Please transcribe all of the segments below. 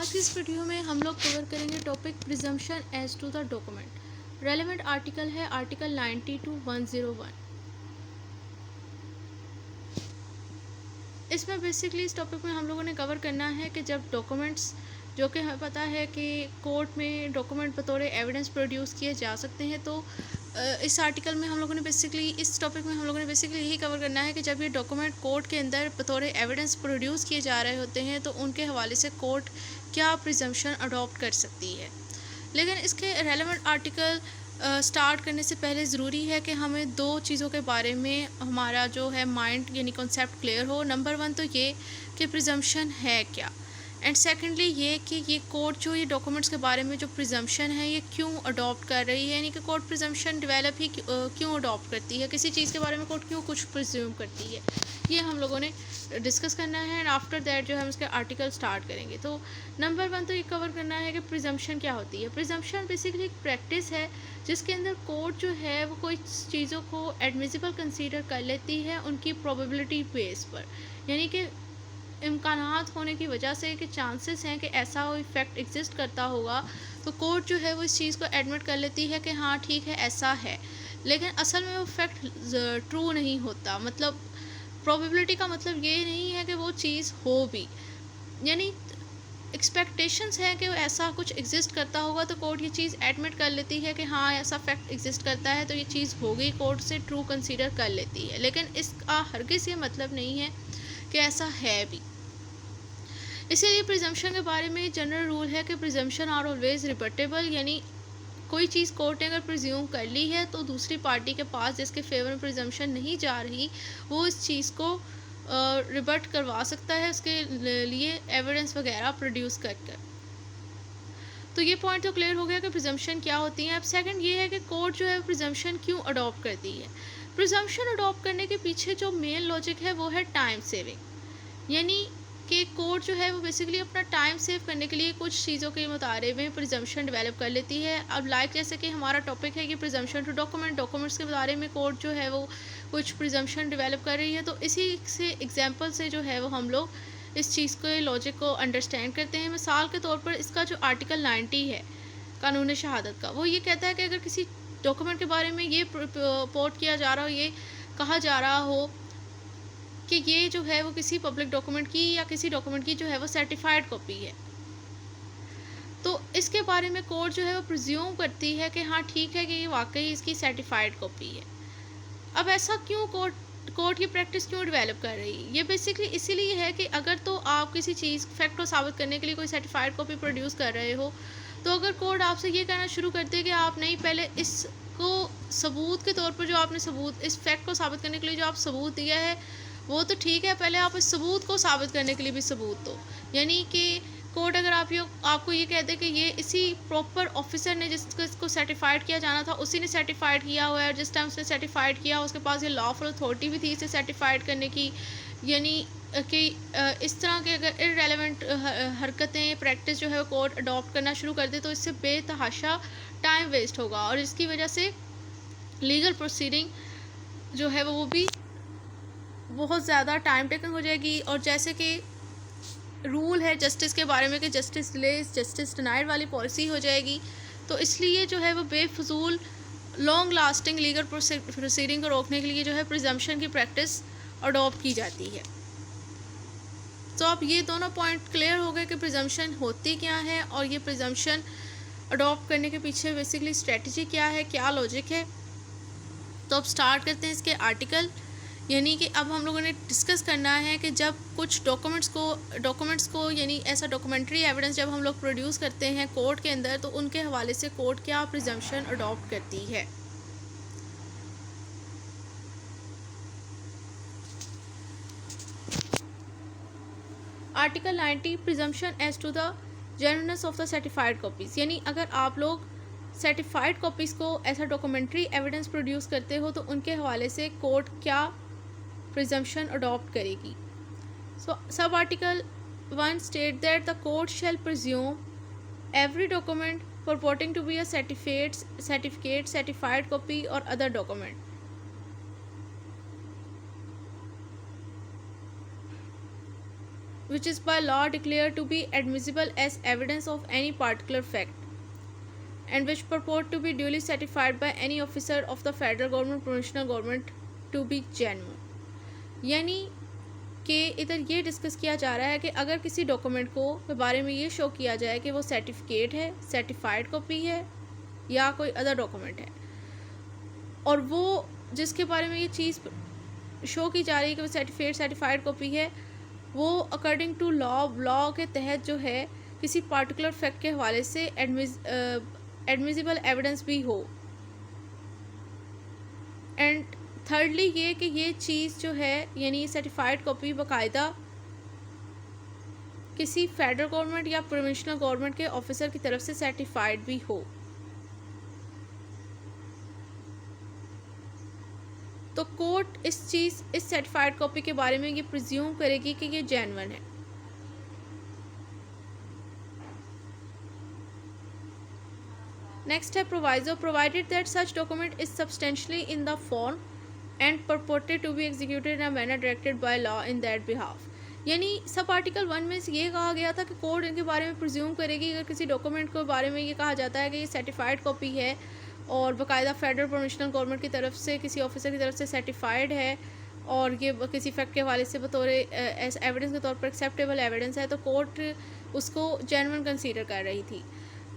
आज की इस वीडियो में हम लोग कवर करेंगे topic presumption as to the document. Relevant article है आर्टिकल 90 to 101। इसमें बेसिकली इस टॉपिक में हम लोगों ने कवर करना है कि जब डॉक्यूमेंट्स, जो कि हमें पता है कि कोर्ट में डॉक्यूमेंट बतौर एविडेंस प्रोड्यूस किए जा सकते हैं, तो इस आर्टिकल में हम लोगों ने बेसिकली, इस टॉपिक में हम लोगों ने बेसिकली यही कवर करना है कि जब ये डॉक्यूमेंट कोर्ट के अंदर बतौर एविडेंस प्रोड्यूस किए जा रहे होते हैं तो उनके हवाले से कोर्ट क्या प्रिजम्पशन अडॉप्ट कर सकती है। लेकिन इसके रेलेवेंट आर्टिकल स्टार्ट करने से पहले ज़रूरी है कि हमें दो चीज़ों के बारे में हमारा जो है माइंड यानी कॉन्सेप्ट क्लियर हो। नंबर वन तो ये कि प्रिजम्पशन है क्या, एंड सेकेंडली ये कि ये कोर्ट जो ये डॉक्यूमेंट्स के बारे में जो प्रिजम्पशन है ये क्यों अडॉप्ट कर रही है, यानी कि कोर्ट प्रिजम्पशन डेवलप ही क्यों अडॉप्ट करती है, किसी चीज़ के बारे में कोर्ट क्यों कुछ प्रिज्यूम करती है, ये हम लोगों ने डिस्कस करना है। एंड आफ्टर दैट जो है हम इसके आर्टिकल स्टार्ट करेंगे। तो नंबर वन तो ये कवर करना है कि प्रिजम्पशन क्या होती है। प्रिजम्पशन बेसिकली एक प्रैक्टिस है जिसके अंदर कोर्ट जो है वो कोई चीज़ों को एडमिसिबल कंसीडर कर लेती है उनकी प्रोबेबिलिटी बेस पर, यानी कि इम्कानात होने की वजह से कि चांसेस हैं कि ऐसा वो इफ़ेक्ट एग्जिस्ट करता होगा, तो कोर्ट जो है वो इस चीज़ को एडमिट कर लेती है कि हाँ ठीक है ऐसा है, लेकिन असल में वो फैक्ट ट्रू नहीं होता। मतलब प्रोबेबिलिटी का मतलब ये नहीं है कि वो चीज़ हो भी, यानी एक्सपेक्टेशंस हैं कि ऐसा कुछ एग्जिस्ट करता होगा, तो कोर्ट ये चीज़ एडमिट कर लेती है कि हाँ ऐसा फैक्ट एग्जिस्ट करता है तो ये चीज़ हो गई, कोर्ट से ट्रू कंसीडर कर लेती है। लेकिन इसका हरगिज़ ये मतलब नहीं है कि ऐसा है भी। इसीलिए प्रिजम्पशन के बारे में जनरल रूल है कि प्रिजम्पशन आर ऑलवेज रिबटेबल, यानी कोई चीज़ कोर्ट ने अगर प्रिज्यूम कर ली है तो दूसरी पार्टी के पास जिसके फेवर में प्रिजम्पशन नहीं जा रही वो इस चीज़ को रिबट करवा सकता है, उसके लिए एविडेंस वगैरह प्रोड्यूस कर कर। तो ये पॉइंट तो क्लियर हो गया कि प्रिजम्पशन क्या होती है। अब सेकंड ये है कि कोर्ट जो है प्रिजम्पशन क्यों अडॉप्ट करती है। प्रिजम्पशन अडॉप्ट करने के पीछे जो मेन लॉजिक है वो है टाइम सेविंग, यानी कि कोर्ट जो है वो बेसिकली अपना टाइम सेव करने के लिए कुछ चीज़ों के मुतारे में प्रिजम्पशन डेवलप कर लेती है। अब लाइक जैसे कि हमारा टॉपिक है कि प्रिजम्पशन टू डॉक्यूमेंट्स के बारे में कोर्ट जो है वो कुछ प्रिजम्पशन डेवलप कर रही है, तो इसी से एग्जांपल से जो है वो हम लोग इस चीज़ के लॉजिक को अंडरस्टैंड करते हैं। मिसाल के तौर पर इसका जो आर्टिकल 90 है कानून शहादत का, वो ये कहता है कि अगर किसी डॉक्यूमेंट के बारे में ये रिपोर्ट किया जा रहा हो, ये कहा जा रहा हो कि ये जो है वो किसी पब्लिक डॉक्यूमेंट की या किसी डॉक्यूमेंट की जो है वो सर्टिफाइड कॉपी है, तो इसके बारे में कोर्ट जो है वो प्रिज्यूम करती है कि हाँ ठीक है कि ये वाकई इसकी सर्टिफाइड कॉपी है। अब ऐसा क्यों कोर्ट की प्रैक्टिस क्यों डेवलप कर रही है, ये बेसिकली इसीलिए है कि अगर तो आप किसी चीज़ फैक्ट को साबित करने के लिए कोई सर्टिफाइड कॉपी प्रोड्यूस कर रहे हो, तो अगर कोर्ट आपसे ये कहना शुरू कर दे कि आप नहीं पहले इसको सबूत के तौर पर जो आपने सबूत इस फैक्ट को साबित करने के लिए जो आप सबूत दिया है वो तो ठीक है, पहले आप इस सबूत को साबित करने के लिए भी सबूत दो। यानी कि कोर्ट अगर आपको ये कहते कि ये इसी प्रॉपर ऑफिसर ने जिसको इसको सर्टिफाइड किया जाना था उसी ने सर्टिफाइड किया हुआ है, और जिस टाइम उसने सर्टिफाइड किया उसके पास ये लॉफुल अथॉरिटी भी थी इसे सर्टिफाइड करने की, यानी कि इस तरह के अगर इररेलेवेंट हरकतें प्रैक्टिस जो है कोर्ट अडॉप्ट करना शुरू कर दे तो इससे बेतहाशा टाइम वेस्ट होगा और इसकी वजह से लीगल प्रोसीडिंग जो है वो भी बहुत ज़्यादा टाइम टेकन हो जाएगी। और जैसे कि रूल है जस्टिस के बारे में कि जस्टिस डिलेज जस्टिस डिनाइड वाली पॉलिसी हो जाएगी, तो इसलिए जो है वो बेफजूल लॉन्ग लास्टिंग लीगल प्रोसीडिंग को रोकने के लिए जो है प्रिजम्पशन की प्रैक्टिस अडॉप्ट की जाती है। तो अब ये दोनों पॉइंट क्लियर हो गए कि प्रिजम्पशन होती क्या है और ये प्रिजम्पशन अडॉप्ट करने के पीछे बेसिकली स्ट्रेटजी क्या है, क्या लॉजिक है। तो अब स्टार्ट करते हैं इसके आर्टिकल, यानी कि अब हम लोगों ने डिस्कस करना है कि जब कुछ डॉक्यूमेंट्स को यानी ऐसा डॉक्यूमेंट्री एविडेंस जब हम लोग प्रोड्यूस करते हैं कोर्ट के अंदर, तो उनके हवाले से कोर्ट क्या प्रिजम्पशन अडॉप्ट करती है। Article 90 presumption as to the genuineness of the certified copies, यानी अगर आप लोग सर्टिफाइड कॉपीज़ को ऐसा डॉक्यूमेंट्री एविडेंस प्रोड्यूस करते हो तो उनके हवाले से कोर्ट क्या प्रिजम्पशन अडॉप्ट करेगी। सो sub article 1 state that the court shall presume every document purporting to be a certificate, certified copy or other document which is by law declared to be admissible as evidence of any particular fact, and which purport to be duly certified by any officer of the federal government, provincial government to be genuine. यानी कि इधर ये discuss किया जा रहा है कि अगर किसी डॉक्यूमेंट को के बारे में ये शो किया जाए कि वो सर्टिफिकेट है, सर्टिफाइड कॉपी है या कोई अदर डॉक्यूमेंट है, और वो जिसके बारे में ये चीज़ शो की जा रही है कि वो सर्टिफाइड कॉपी है, वो अकॉर्डिंग टू लॉ के तहत जो है किसी पार्टिकुलर फैक्ट के हवाले से एडमिसिबल एविडेंस भी हो। एंड थर्डली ये कि ये चीज़ जो है यानी सर्टिफाइड कॉपी बाकायदा किसी फेडरल गवर्नमेंट या प्रोविंशियल गवर्नमेंट के ऑफिसर की तरफ से सर्टिफाइड भी हो। तो कोर्ट इस सर्टिफाइड कॉपी के बारे में ये प्रिज्यूम करेगी कि ये जेन्युइन है। नेक्स्ट है proviso, provided that such document is substantially in the form and purported to be executed in a manner directed by law in that behalf. यानी सब आर्टिकल 1 में ये कहा गया था कि कोर्ट इनके बारे में प्रिज्यूम करेगी अगर किसी डॉक्यूमेंट के बारे में ये कहा जाता है कि ये सर्टिफाइड कॉपी है और बाकायदा फेडरल प्रोविंशियल गवर्नमेंट की तरफ से किसी ऑफिसर की तरफ से सर्टिफाइड है और ये किसी फैक्ट के हवाले से बतौर एविडेंस के तौर पर एक्सेप्टेबल एविडेंस है, तो कोर्ट उसको जेन्युइन कंसीडर कर रही थी।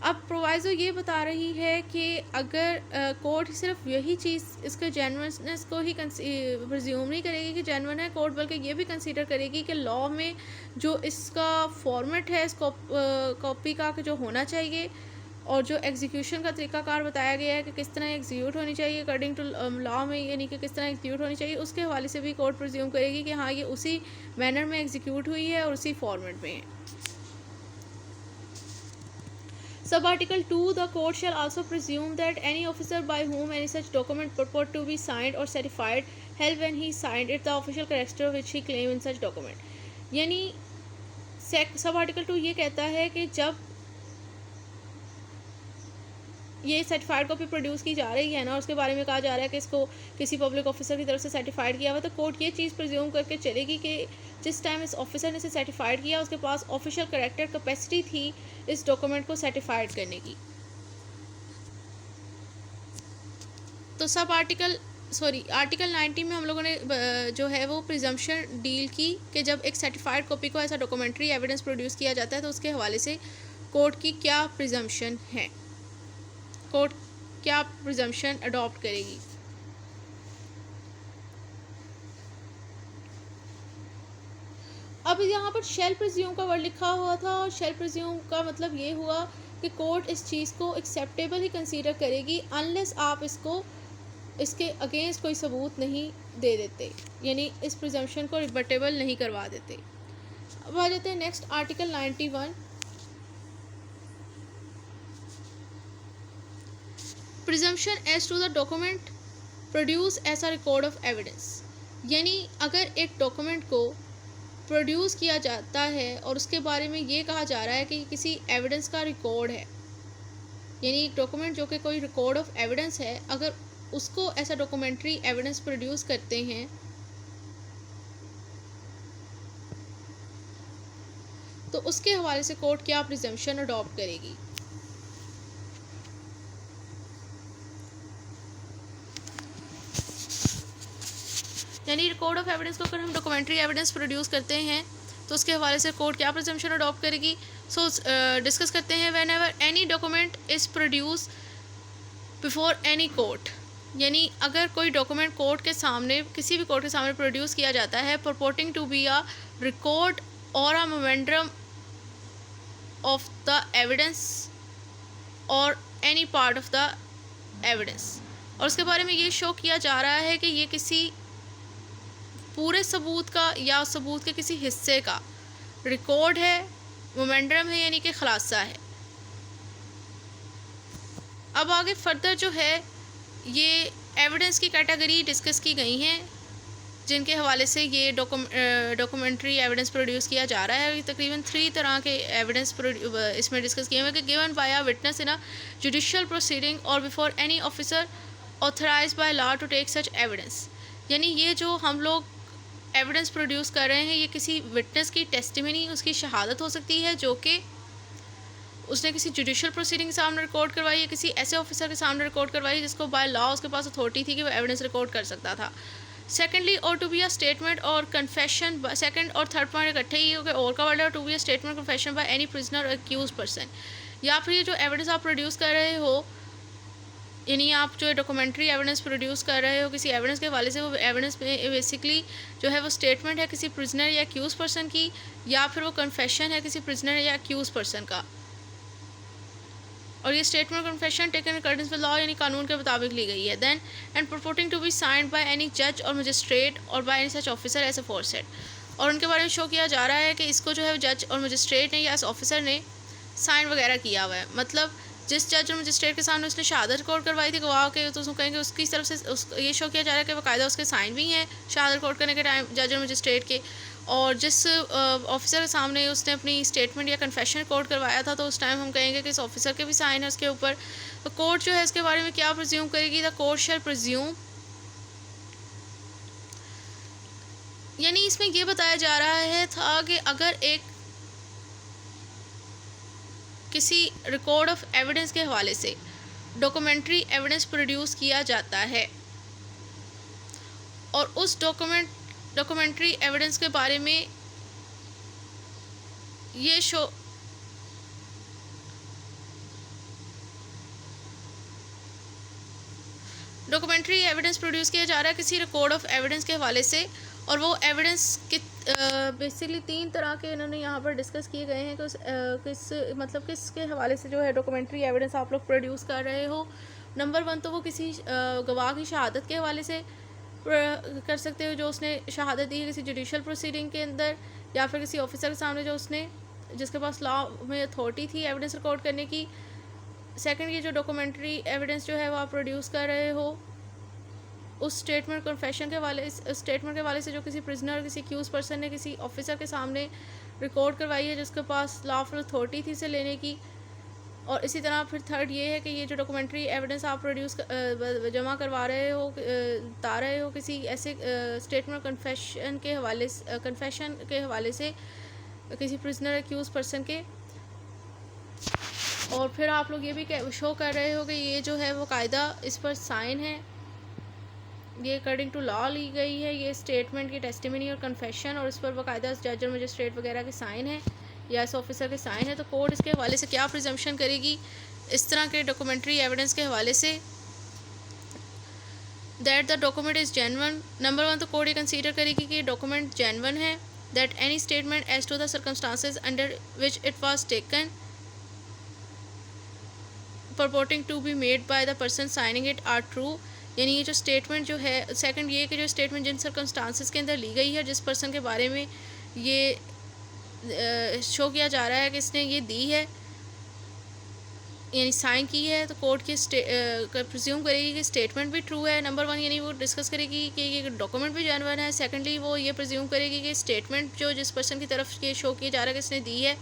अब प्रोवाइजो ये बता रही है कि अगर कोर्ट सिर्फ यही चीज़ इसके जेन्युइननेस को ही प्रिज्यूम नहीं करेगी कि जेन्युइन है, कोर्ट बल्कि ये भी कंसीडर करेगी कि लॉ में जो इसका फॉर्मेट है इस कॉपी का जो होना चाहिए और जो एग्जीक्यूशन का तरीकाकार बताया गया है कि किस तरह एग्जीक्यूट होनी चाहिए अकॉर्डिंग टू लॉ में, यानी कि किस तरह एग्जीक्यूट होनी चाहिए, उसके हवाले से भी कोर्ट प्रिज्यूम करेगी कि हाँ ये उसी मैनर में एग्जीक्यूट हुई है और उसी फॉर्मेट में है। Sub Article 2, the court shall also presume that any officer by whom any such document purport to be signed or certified held when he signed it the official character which he claim in such document। यानी सब article 2 ये कहता है कि जब ये certified copy produce की जा रही है ना, उसके बारे में कहा जा रहा है कि इसको किसी पब्लिक ऑफिसर की तरफ से सर्टिफाइड किया हुआ, तो कोर्ट ये चीज़ प्रिज्यूम करके चलेगी कि जिस टाइम इस ऑफिसर ने इसे सर्टिफाइड किया उसके पास ऑफिशियल कैरेक्टर कैपेसिटी थी इस डॉक्यूमेंट को सर्टिफाइड करने की। तो सब आर्टिकल आर्टिकल 90 में हम लोगों ने जो है वो प्रिजम्पशन डील की कि जब एक सर्टिफाइड कॉपी को ऐसा डॉक्यूमेंट्री एविडेंस प्रोड्यूस किया जाता है तो उसके हवाले से कोर्ट की क्या प्रिजम्पशन है, कोर्ट क्या प्रिजम्पशन अडॉप्ट करेगी। अब यहाँ पर शेल प्रिज्यूम का वर्ड लिखा हुआ था और शेल प्रिज्यूम का मतलब ये हुआ कि कोर्ट इस चीज़ को एक्सेप्टेबल ही कंसीडर करेगी अनलेस आप इसके अगेंस्ट कोई सबूत नहीं दे देते, यानी इस प्रिजम्पशन को रिबटेबल नहीं करवा देते। अब आ जाते हैं next article 91, presumption as to the document produce as a record of evidence. यानी अगर एक डॉक्यूमेंट को प्रोड्यूस किया जाता है और उसके बारे में ये कहा जा रहा है कि किसी एविडेंस का रिकॉर्ड है, यानी एक डॉक्यूमेंट जो कि कोई रिकॉर्ड ऑफ एविडेंस है, अगर उसको ऐसा डॉक्यूमेंट्री एविडेंस प्रोड्यूस करते हैं तो उसके हवाले से कोर्ट क्या प्रिजम्पशन अडॉप्ट करेगी। यानी रिकॉर्ड ऑफ एविडेंस को अगर हम डॉक्यूमेंट्री एविडेंस प्रोड्यूस करते हैं तो उसके हवाले से कोर्ट क्या प्रिजम्पशन अडॉप्ट करेगी। सो डिस्कस करते हैं। When ever any document is produce before any court, यानी अगर कोई डॉक्यूमेंट कोर्ट के सामने किसी भी कोर्ट के सामने प्रोड्यूस किया जाता है purporting to be a record or a memorandum of the evidence or any part of the evidence, और उसके बारे में ये शो किया जा रहा है कि ये किसी पूरे सबूत का या सबूत के किसी हिस्से का रिकॉर्ड है, मोमेंडम है, यानी कि खुलासा है। अब आगे फर्दर जो है ये एविडेंस की कैटेगरी डिस्कस की गई हैं जिनके हवाले से ये डॉक्यूमेंट्री एविडेंस प्रोड्यूस किया जा रहा है। तकरीबन 3 तरह के एविडेंस इसमें डिस्कस किए हुए हैं कि given by a witness in a judicial proceeding or before any officer authorized by law to take such evidence. यानी ये जो हम लोग एविडेंस प्रोड्यूस कर रहे हैं, ये किसी विटनेस की टेस्टिमनी, उसकी शहादत हो सकती है जो कि उसने किसी जुडिशल प्रोसीडिंग के सामने रिकॉर्ड करवाई है, किसी ऐसे ऑफिसर के सामने रिकॉर्ड करवाई जिसको बाय लॉ उसके पास अथॉरिटी थी कि वो एविडेंस रिकॉर्ड कर सकता था। Secondly, or to be a statement or confession, second और थर्ड पॉइंट इकट्ठे ही हो गए, और का वर्ड है, to be a statement confession by any prisoner accused person. या फिर ये जो एविडेंस आप प्रोड्यूस कर रहे हो, यानी आप जो डॉक्यूमेंट्री एविडेंस प्रोड्यूस कर रहे हो किसी एविडेंस के हवाले से, वो एविडेंस में बेसिकली जो है वो स्टेटमेंट है किसी प्रिजनर या अक्यूज पर्सन की, या फिर वो कन्फेशन है किसी प्रिजनर या अक्यूज पर्सन का। और ये statement confession taken according with law, यानी कानून के मुताबिक ली गई है। Then and purporting to be signed by any जज or magistrate or by any such officer as aforesaid. और उनके बारे में शो किया जा रहा है कि इसको जो है जज और मजिस्ट्रेट ने या एस ऑफिसर ने साइन वगैरह किया हुआ है। मतलब जिस जज और मजिस्ट्रेट के सामने उसने शहादत रिकॉर्ड करवाई थी गवाह के, तो उसको कहेंगे उसकी तरफ से ये शो किया जा रहा है कि बाकायदा उसके साइन भी हैं शहादत रिकॉर्ड करने के टाइम जज और मजिस्ट्रेट के। और जिस ऑफिसर के सामने उसने अपनी स्टेटमेंट या कन्फेशन रिकॉर्ड करवाया था, तो उस टाइम हम कहेंगे कि इस ऑफिसर के भी साइन है उसके ऊपर। तो कोर्ट जो है इसके बारे में क्या प्रिज्यूम करेगी, द कोर्ट शैल प्रिज्यूम, यानी इसमें ये बताया जा रहा है था कि अगर एक किसी रिकॉर्ड ऑफ एविडेंस के हवाले से डॉक्यूमेंट्री एविडेंस प्रोड्यूस किया जाता है और उस डॉक्यूमेंट्री एविडेंस के बारे में ये शो डॉक्यूमेंट्री एविडेंस प्रोड्यूस किया जा रहा है किसी रिकॉर्ड ऑफ एविडेंस के हवाले से, और वो एविडेंस बेसिकली 3 तरह के इन्होंने यहाँ पर डिस्कस किए गए हैं कि किसके हवाले से जो है डॉक्यूमेंट्री एविडेंस आप लोग प्रोड्यूस कर रहे हो। नंबर 1 तो वो किसी गवाह की शहादत के हवाले से कर सकते हो जो उसने शहादत दी है किसी जुडिशल प्रोसीडिंग के अंदर, या फिर किसी ऑफिसर के सामने जो उसने जिसके पास लॉ में अथॉरिटी थी एविडेंस रिकॉर्ड करने की। सेकंड, ये जो डॉक्यूमेंट्री एविडेंस जो है वो आप प्रोड्यूस कर रहे हो उस स्टेटमेंट कन्फेशन के वाले स्टेटमेंट के वाले से जो किसी प्रिजनर किसी अक्यूज पर्सन ने किसी ऑफिसर के सामने रिकॉर्ड करवाई है जिसके पास लॉफुल अथॉरिटी थी से लेने की। और इसी तरह फिर थर्ड ये है कि ये जो डॉक्यूमेंट्री एविडेंस आप प्रोड्यूस जमा करवा रहे हो बता रहे हो किसी ऐसे स्टेटमेंट कन्फेशन के हवाले से किसी प्रिजनर अक्यूज पर्सन के। और फिर आप लोग ये भी शो कर रहे हो कि ये जो है वो कायदा इस पर साइन है, ये अकॉर्डिंग टू लॉ ली गई है, ये स्टेटमेंट की टेस्टिमनी और कन्फेशन, और इस पर बाकायदा जज और मजिस्ट्रेट वगैरह के साइन है या इस ऑफिसर के साइन है। तो कोर्ट इसके हवाले से क्या प्रिजम्पशन करेगी इस तरह के डॉक्यूमेंट्री एविडेंस के हवाले से, that the document is genuine. Number 1 तो कोर्ट ये कंसीडर करेगी कि डॉक्यूमेंट जेन्युइन है, that any statement as to the circumstances under which it was taken purporting to be made by the person signing it are true, यानी ये जो statement जो है सेकंड ये कि जो स्टेटमेंट जिन सर्कमस्टांसेस के अंदर ली गई है जिस पर्सन के बारे में ये शो किया जा रहा है कि इसने ये दी है यानी साइन की है, तो कोर्ट की प्रिज्यूम करेगी कि स्टेटमेंट भी ट्रू है। नंबर 1 यानी वो डिस्कस करेगी कि ये डॉक्यूमेंट भी जेन्युइन है। सेकेंडली वो ये प्रिज्यूम करेगी कि स्टेटमेंट जो जिस पर्सन की तरफ ये शो किया जा रहा है कि इसने दी है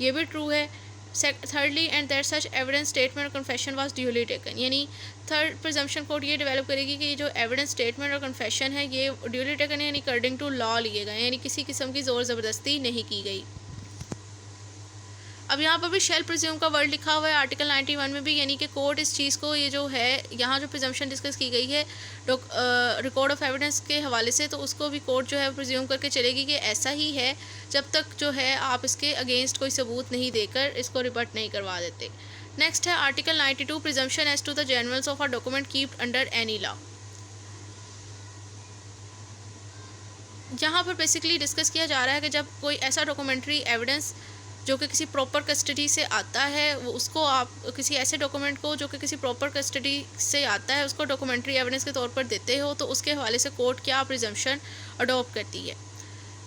ये भी ट्रू है। thirdly and that such evidence statement और confession was duly taken, यानी थर्ड प्रिजम्पशन कोर्ट ये डेवलप करेगी कि ये जो एविडेंस स्टेटमेंट और कन्फेशन है ये ड्यूली टेकन यानी अकॉर्डिंग टू लॉ लिए गए, यानी किसी किस्म की ज़ोर ज़बरदस्ती नहीं की गई। अब यहाँ पर भी शेल प्रिज्यूम का वर्ड लिखा हुआ है आर्टिकल 91 में भी, यानी कि कोर्ट इस चीज़ को ये जो है यहाँ जो प्रिजम्पशन डिस्कस की गई है रिकॉर्ड ऑफ एविडेंस के हवाले से, तो उसको भी कोर्ट जो है प्रिज्यूम करके चलेगी कि ऐसा ही है जब तक जो है आप इसके अगेंस्ट कोई सबूत नहीं देकर इसको रिबट नहीं करवा देते। नेक्स्ट है article 92 presumption as to the genuineness of a document kept under any law. यहाँ पर बेसिकली डिस्कस किया जा रहा है कि जब कोई ऐसा डॉक्यूमेंट्री एविडेंस जो कि किसी प्रॉपर कस्टडी से आता है वो उसको आप किसी ऐसे डॉक्यूमेंट को जो कि किसी प्रॉपर कस्टडी से आता है उसको डॉक्यूमेंट्री एविडेंस के तौर पर देते हो, तो उसके हवाले से कोर्ट क्या प्रिजम्पशन अडॉप्ट करती है।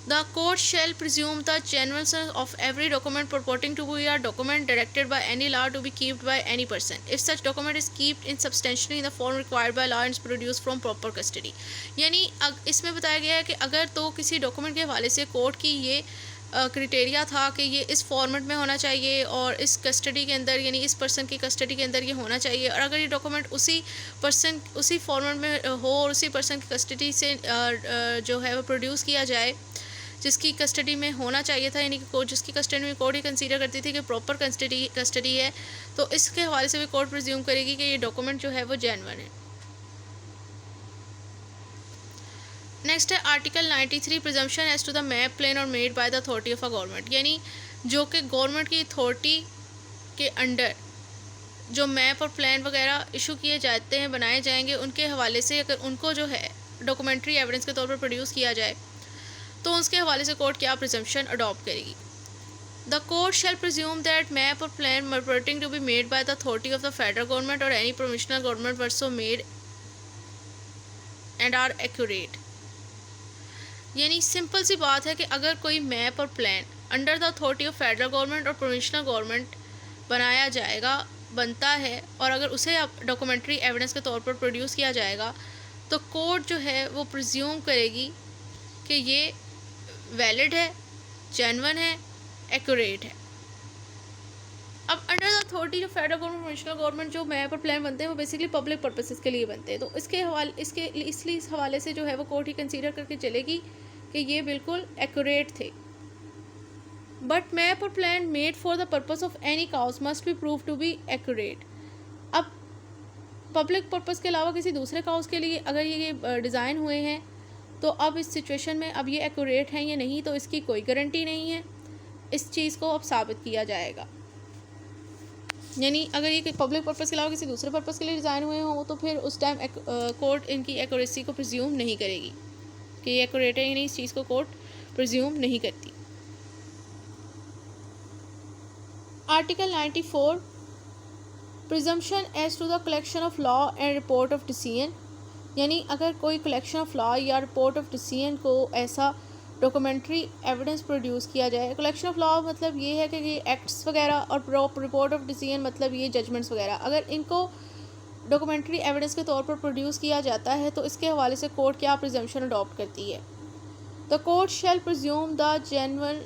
The court shell presume the genuineness of every document purporting to be a document directed by any law to be kept by any person if such document is kept in substantially in the form required by law and is produced from proper custody, यानी इसमें बताया गया है कि अगर तो किसी document के हवाले से कोर्ट की ये क्रिटेरिया था कि ये इस फॉर्मेट में होना चाहिए और इस कस्टडी के अंदर, यानी इस पर्सन की कस्टडी के अंदर ये होना चाहिए, और अगर ये डॉक्यूमेंट उसी फॉर्मेट में हो और उसी पर्सन की कस्टडी से जो है वो प्रोड्यूस किया जाए जिसकी कस्टडी में होना चाहिए था, यानी कि कोर्ट जिसकी कस्टडी में कोर्ट ये कंसीडर करती थी कि प्रॉपर कस्टडी है, तो इसके हवाले से भी कोर्ट प्रिज्यूम करेगी कि ये डॉक्यूमेंट जो है वो जेन्युइन है। नेक्स्ट है article 93 presumption as to the map plan or made by the authority of a government, यानी जो कि गवर्नमेंट की अथॉरिटी के अंडर जो मैप और प्लान वगैरह इशू किए जाते हैं, बनाए जाएंगे, उनके हवाले से अगर उनको जो है डॉक्यूमेंट्री एविडेंस के तौर पर प्रोड्यूस किया जाए तो उसके हवाले से कोर्ट क्या प्रिजम्पशन अडॉप्ट करेगी। The court shall presume that map or plan purporting to be made by the authority of the federal government or any provincial government were so made and are accurate, यानी simple सी बात है कि अगर कोई map or plan under the authority of federal government or provincial government बनाया जाएगा, बनता है, और अगर उसे डॉक्यूमेंट्री एविडेंस के तौर पर प्रोड्यूस किया जाएगा तो कोर्ट जो है वो प्रिज्यूम करेगी कि ये वैलिड है, जेन्युइन है, एक्यूरेट है। अब अंडर द अथॉरिटी जो फेडरल गवर्नमेंट प्रोविंशियल गवर्नमेंट जो मैप और प्लान बनते हैं वो बेसिकली पब्लिक पर्पसेस के लिए बनते हैं, तो इसलिए इस हवाले से जो है वो कोर्ट ही कंसीडर करके चलेगी कि ये बिल्कुल एक्यूरेट थे। But map or plan made for the purpose of any cause must be prove to be accurate. अब पब्लिक पर्पस के अलावा किसी दूसरे काउज के लिए अगर ये डिज़ाइन हुए हैं तो अब इस सिचुएशन में अब ये एक्यूरेट हैं या नहीं, तो इसकी कोई गारंटी नहीं है, इस चीज़ को अब साबित किया जाएगा। यानी अगर ये पब्लिक पर्पस के अलावा किसी दूसरे पर्पस के लिए डिज़ाइन हुए हों तो फिर उस टाइम कोर्ट इनकी एक्यूरेसी को प्रिज्यूम नहीं करेगी कि ये एक्यूरेट है या नहीं, इस चीज़ को कोर्ट प्रिज्यूम नहीं करती। Article 94 presumption as to the collection of law and report of decision, यानी अगर कोई कलेक्शन ऑफ लॉ या रिपोर्ट ऑफ डिसीजन को ऐसा डॉक्यूमेंट्री एविडेंस प्रोड्यूस किया जाए। कलेक्शन ऑफ लॉ मतलब ये है कि ये एक्ट्स वगैरह, और रिपोर्ट ऑफ डिसीजन मतलब ये जजमेंट्स वगैरह, अगर इनको डॉक्यूमेंट्री एविडेंस के तौर पर प्रोड्यूस किया जाता है तो इसके हवाले से कोर्ट क्या प्रिजम्पशन अडॉप्ट करती है। The court shall presume the genuine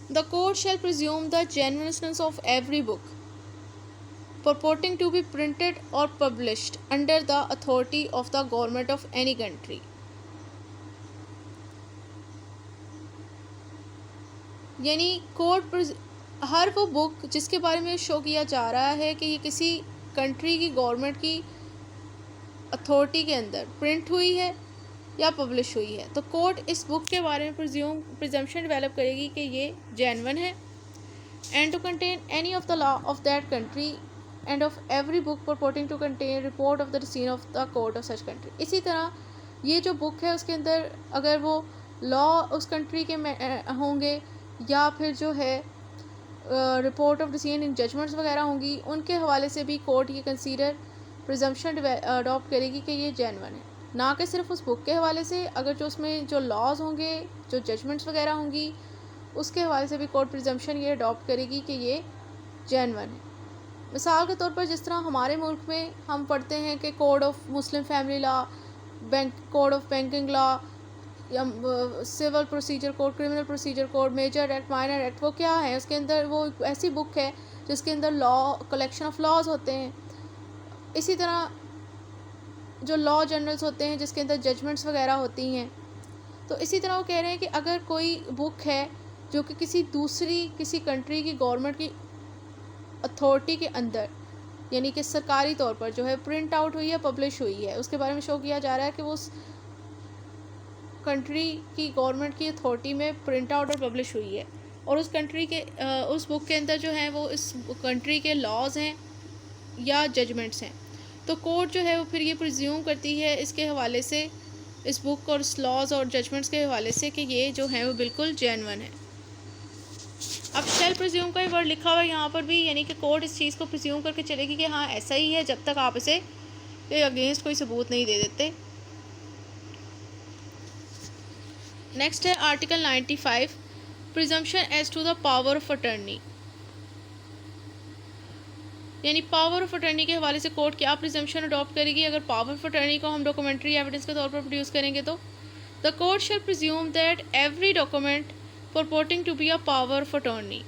The court shall presume the genuineness of every book purporting to be printed or published under the authority of the government of any country. यानी court हर वो book जिसके बारे में show किया जा रहा है कि ये किसी कंट्री की गवर्नमेंट की अथॉरिटी के अंदर प्रिंट हुई है या पब्लिश हुई है, तो कोर्ट इस बुक के बारे में प्रिजम्पशन डेवलप करेगी कि ये जेन्युइन है, and to contain any of the law of that country and of every book purporting to contain report of the decision of the court of such country. इसी तरह ये जो बुक है उसके अंदर अगर वो लॉ उस कंट्री के होंगे या फिर जो है report of decision in judgments वगैरह होंगी, उनके हवाले से भी कोर्ट ये कंसीडर प्रिजम्पशन अडॉप्ट करेगी कि ये जेन्युइन है। ना कि सिर्फ उस बुक के हवाले से, अगर जो उसमें जो लॉज होंगे, जो जजमेंट्स वगैरह होंगी, उसके हवाले से भी कोर्ट प्रिजम्पशन ये अडॉप्ट करेगी कि ये जेन्युइन है। मिसाल के तौर पर जिस तरह हमारे मुल्क में हम पढ़ते हैं कि code of Muslim family law, code of banking law, या civil procedure code, criminal procedure code, major act, minor act, वो क्या है, उसके अंदर वो ऐसी बुक है जिसके अंदर लॉ, कलेक्शन ऑफ लॉज होते हैं। इसी तरह जो लॉ जर्नल्स होते हैं जिसके अंदर जजमेंट्स वगैरह होती हैं। तो इसी तरह वो कह रहे हैं कि अगर कोई बुक है जो कि किसी कंट्री की गवर्नमेंट की अथॉरिटी के अंदर, यानी कि सरकारी तौर पर जो है प्रिंट आउट हुई है, पब्लिश हुई है, उसके बारे में शो किया जा रहा है कि वो उस कंट्री की गवर्नमेंट की अथॉरिटी में प्रिंट आउट और पब्लिश हुई है, और उस कंट्री के उस बुक के अंदर जो है वो इस कंट्री के लॉज हैं या जजमेंट्स हैं, तो कोर्ट जो है वो फिर ये प्रिज्यूम करती है इसके हवाले से, इस बुक और इस लॉज और जजमेंट्स के हवाले से, कि ये जो है वो बिल्कुल जेन्युइन है। अब शेल प्रिज्यूम का ही वर्ड लिखा हुआ है यहाँ पर भी, यानी कि कोर्ट इस चीज़ को प्रिज्यूम करके चलेगी कि हाँ ऐसा ही है, जब तक आप इसे अगेंस्ट कोई सबूत नहीं दे देते। नेक्स्ट है article 95 presumption as to the power of attorney, यानी पावर ऑफ अटर्नी के हवाले से कोर्ट क्या प्रिजम्पशन अडॉप्ट करेगी अगर पावर ऑफ अटर्नी को हम डॉक्यूमेंट्री एविडेंस के तौर पर प्रोड्यूस करेंगे तो the court shall presume that every document purporting to be a power of attorney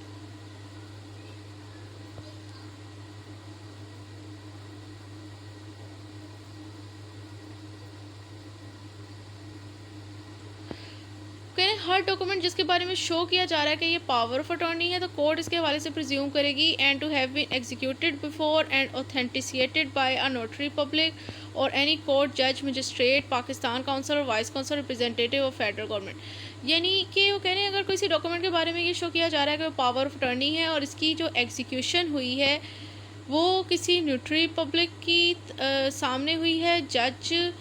her document जिसके बारे में शो किया जा रहा है कि ये पावर ऑफ अटॉर्नी है तो कोर्ट इसके हवाले से प्रिज्यूम करेगी and to have been executed before and authenticated by a notary public और एनी कोर्ट जज मजिस्ट्रेट पाकिस्तान काउंसिल और vice council representative of federal government. यानी कि वो कह रहे हैं अगर किसी डॉक्यूमेंट के बारे में ये शो किया जा रहा है कि वो पावर ऑफ अटॉर्नी है और इसकी जो एग्जीक्यूशन हुई है वो किसी नोटरी पब्लिक की सामने हुई है, जज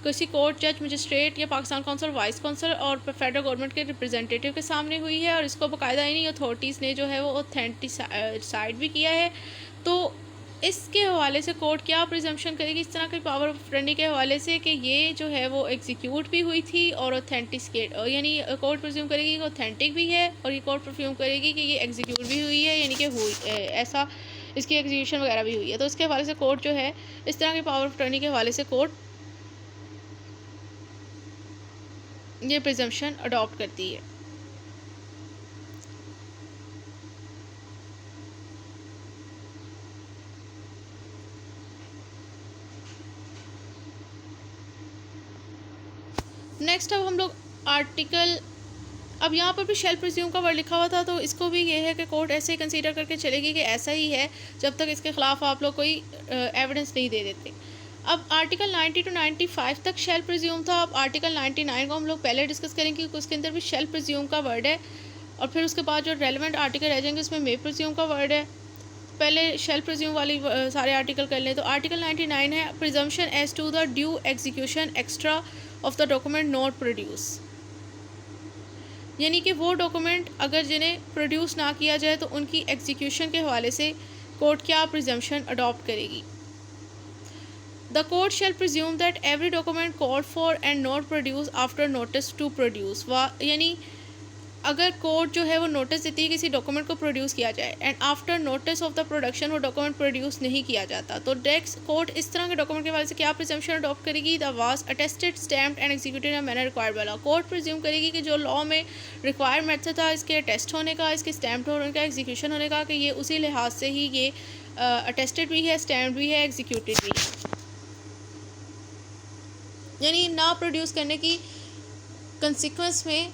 किसी कोर्ट जज मजिस्ट्रेट या पाकिस्तान काउंसिल वाइस काउंसिल और फेडरल गवर्नमेंट के रिप्रेजेंटेटिव के सामने हुई है और इसको बाकायदा इन्हीं अथॉरिटीज़ ने जो है वो ऑथेंटिसाइड भी किया है, तो इसके हवाले से कोर्ट क्या प्रिजम्पशन करेगी इस तरह की पावर ऑफ अटॉर्नी के हवाले से कि ये जो है वो एग्जीक्यूट भी हुई थी और ऑथेंटिकेट, यानी कोर्ट प्रिज्यूम करेगी कि ऑथेंटिक भी है और ये कोर्ट प्रिज्यूम करेगी कि ये एग्जीक्यूट भी हुई है, यानी कि हुई ऐसा इसकी एग्जीक्यूशन वगैरह भी हुई है। तो इसके हवाले से कोर्ट जो है इस तरह की पावर ऑफ अटॉर्नी के हवाले से कोर्ट ये प्रिजम्पशन अडॉप्ट करती है। नेक्स्ट अब हम लोग आर्टिकल, अब यहाँ पर भी शेल प्रिज्यूम का वर्ड लिखा हुआ था तो इसको भी ये है कि कोर्ट ऐसे ही कंसीडर करके चलेगी कि ऐसा ही है जब तक इसके ख़िलाफ़ आप लोग कोई एविडेंस नहीं दे देते। अब आर्टिकल 90 to 95 तक शेल प्रिज्यूम था। अब आर्टिकल 99 को हम लोग पहले डिस्कस करेंगे क्योंकि उसके अंदर भी शेल प्रिज्यूम का वर्ड है और फिर उसके बाद जो रेलेवेंट आर्टिकल रह जाएंगे उसमें मे प्रिज्यूम का वर्ड है। पहले शेल प्रिज्यूम वाली सारे आर्टिकल कर लें तो आर्टिकल 99 है presumption as to the due execution extra of the document not produce, यानी कि वो डॉक्यूमेंट अगर जिन्हें प्रोड्यूस ना किया जाए तो उनकी एग्जीक्यूशन के हवाले से कोर्ट क्या प्रिजम्पशन अडॉप्ट करेगी। The court shall presume that every document called for and not produce after notice to produce, यानी अगर कोर्ट जो है वो नोटिस देती है किसी डॉक्यूमेंट को प्रोड्यूस किया जाए and after notice of the production वो डॉक्यूमेंट प्रोड्यूस नहीं किया जाता तो नेक्स्ट कोर्ट इस तरह के डॉक्यूमेंट के हवाले से क्या प्रिजम्पशन अडॉप्ट करेगी। The was attested stamped and executed in a manner required by law, court presume करेगी कि जो लॉ में रिक्वायर्ड मेथड था इसके अटेस्ट होने का, इसके स्टैम्प्ड होने का, एग्जीक्यूशन होने का, कि ये उसी लिहाज से ही ये अटेस्टेड भी है, स्टैम्प्ड भी है, एग्जीक्यूटेड भी है। यानी ना प्रोड्यूस करने की कंसिक्वेंस में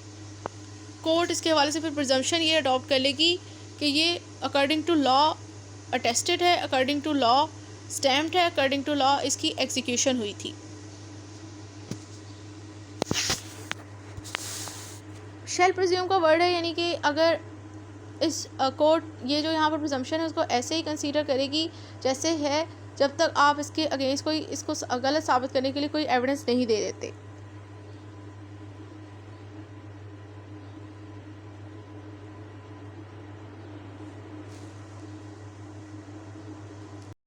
कोर्ट इसके हवाले से फिर प्रिजम्पशन ये अडॉप्ट कर लेगी कि ये अकॉर्डिंग टू लॉ अटेस्टेड है, अकॉर्डिंग टू लॉ स्टैम्प्ड है, अकॉर्डिंग टू लॉ इसकी एग्जीक्यूशन हुई थी। शेल प्रिज्यूम का वर्ड है, यानी कि अगर इस कोर्ट ये जो यहाँ पर प्रिजम्पशन है उसको ऐसे ही कंसीडर करेगी जैसे है जब तक आप इसके अगेंस्ट कोई इसको गलत साबित करने के लिए कोई एविडेंस नहीं दे देते।